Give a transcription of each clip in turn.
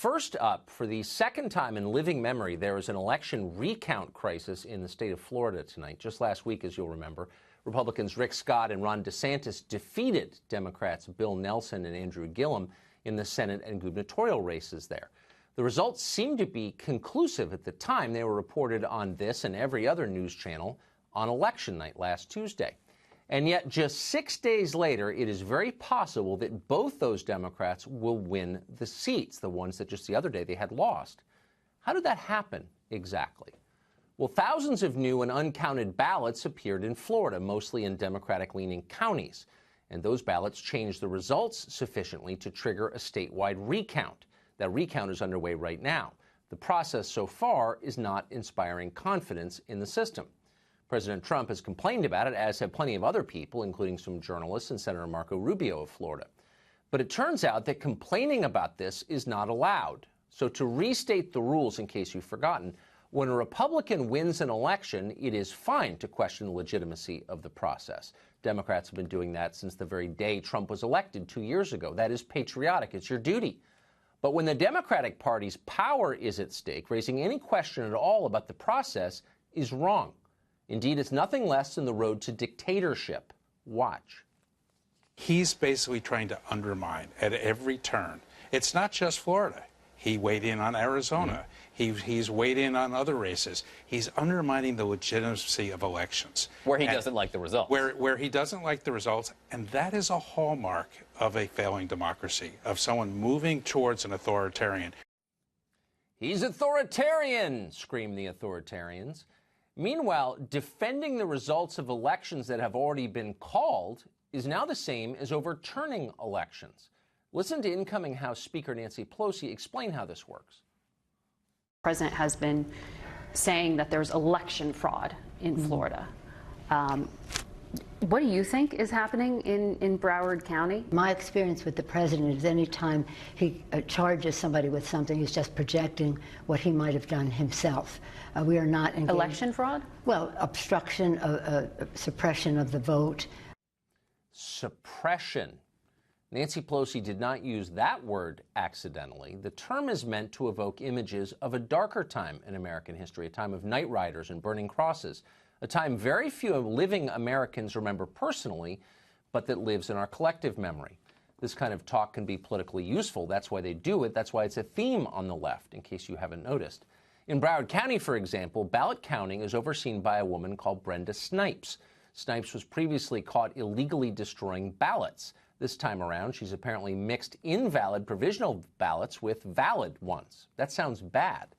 First up, for the second time in living memory, there is an election recount crisis in the state of Florida tonight. Just last week, as you'll remember, Republicans Rick Scott and Ron DeSantis defeated Democrats Bill Nelson and Andrew Gillum in the Senate and gubernatorial races there. The results seemed to be conclusive at the time. They were reported on this and every other news channel on election night last Tuesday. And yet, just 6 days later, it is very possible that both those Democrats will win the seats, the ones that just the other day they had lost. How did that happen exactly? Well, thousands of new and uncounted ballots appeared in Florida, mostly in Democratic-leaning counties. And those ballots changed the results sufficiently to trigger a statewide recount. That recount is underway right now. The process so far is not inspiring confidence in the system. President Trump has complained about it, as have plenty of other people, including some journalists and Senator Marco Rubio of Florida. But it turns out that complaining about this is not allowed. So to restate the rules, in case you've forgotten, when a Republican wins an election, it is fine to question the legitimacy of the process. Democrats have been doing that since the very day Trump was elected 2 years ago. That is patriotic. It's your duty. But when the Democratic Party's power is at stake, raising any question at all about the process is wrong. Indeed, it's nothing less than the road to dictatorship. Watch. He's basically trying to undermine at every turn. It's not just Florida. He weighed in on Arizona. He's weighed in on other races. He's undermining the legitimacy of elections. Where he doesn't like the results. Where he doesn't like the results. And that is a hallmark of a failing democracy, of someone moving towards an authoritarian. He's authoritarian, scream the authoritarians. Meanwhile, defending the results of elections that have already been called is now the same as overturning elections. Listen to incoming House Speaker Nancy Pelosi explain how this works. The president has been saying that there's election fraud in Florida. What do you think is happening in Broward County? My experience with the president is any time he charges somebody with something, he's just projecting what he might have done himself. We are not engaged. Election fraud? Well, obstruction, suppression of the vote. Suppression. Nancy Pelosi did not use that word accidentally. The term is meant to evoke images of a darker time in American history, a time of night riders and burning crosses, a time very few living Americans remember personally, but that lives in our collective memory. This kind of talk can be politically useful. That's why they do it. That's why it's a theme on the left, in case you haven't noticed. In Broward County, for example, ballot counting is overseen by a woman called Brenda Snipes. Snipes was previously caught illegally destroying ballots. This time around, she's apparently mixed invalid provisional ballots with valid ones. That sounds bad.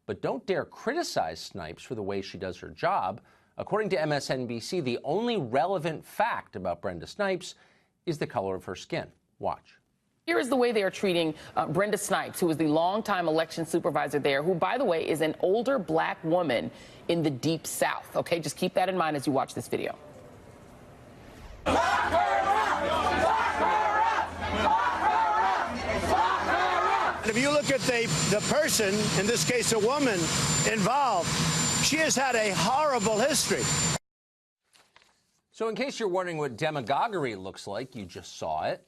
But don't dare criticize Snipes for the way she does her job. According to MSNBC, the only relevant fact about Brenda Snipes is the color of her skin. Watch. Here is the way they are treating Brenda Snipes, who is the longtime election supervisor there, who, by the way, is an older black woman in the Deep South. Okay, just keep that in mind as you watch this video. And if you look at the person, in this case a woman, involved, she has had a horrible history. So in case you're wondering what demagoguery looks like, you just saw it.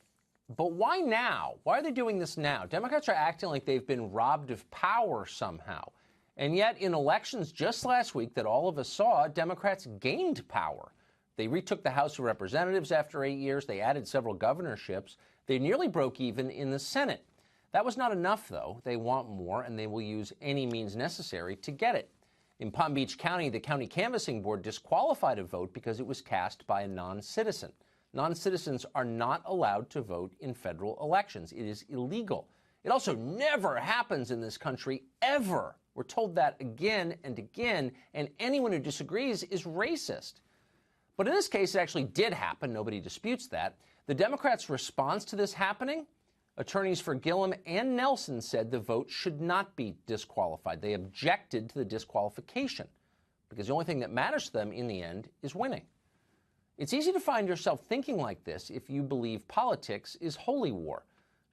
But why now? Why are they doing this now? Democrats are acting like they've been robbed of power somehow. And yet in elections just last week that all of us saw, Democrats gained power. They retook the House of Representatives after 8 years. They added several governorships. They nearly broke even in the Senate. That was not enough, though. They want more, and they will use any means necessary to get it. In Palm Beach County, the county canvassing board disqualified a vote because it was cast by a non-citizen. Non-citizens are not allowed to vote in federal elections. It is illegal. It also never happens in this country, ever. We're told that again and again, and anyone who disagrees is racist. But in this case, it actually did happen. Nobody disputes that. The Democrats' response to this happening? Attorneys for Gillum and Nelson said the vote should not be disqualified. They objected to the disqualification because the only thing that matters to them in the end is winning. It's easy to find yourself thinking like this if you believe politics is holy war.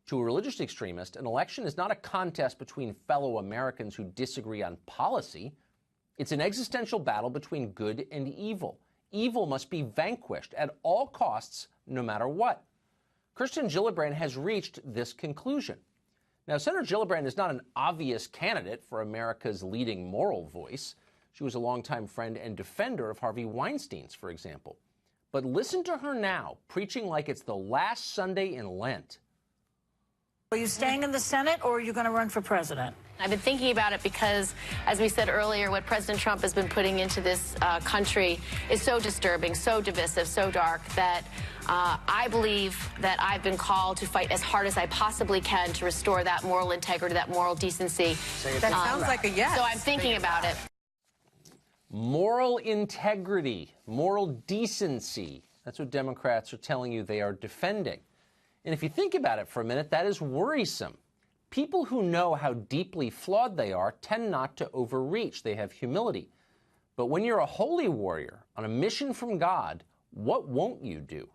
To a religious extremist, an election is not a contest between fellow Americans who disagree on policy. It's an existential battle between good and evil. Evil must be vanquished at all costs, no matter what. Kirsten Gillibrand has reached this conclusion. Now, Senator Gillibrand is not an obvious candidate for America's leading moral voice. She was a longtime friend and defender of Harvey Weinstein's, for example. But listen to her now, preaching like it's the last Sunday in Lent. Are you staying in the Senate, or are you going to run for president? I've been thinking about it because, as we said earlier, what President Trump has been putting into this country is so disturbing, so divisive, so dark, that I believe that I've been called to fight as hard as I possibly can to restore that moral integrity, that moral decency. That sounds like a yes. So I'm thinking about it. Moral integrity, moral decency. That's what Democrats are telling you they are defending. And if you think about it for a minute, that is worrisome. People who know how deeply flawed they are tend not to overreach. They have humility. But when you're a holy warrior on a mission from God, what won't you do?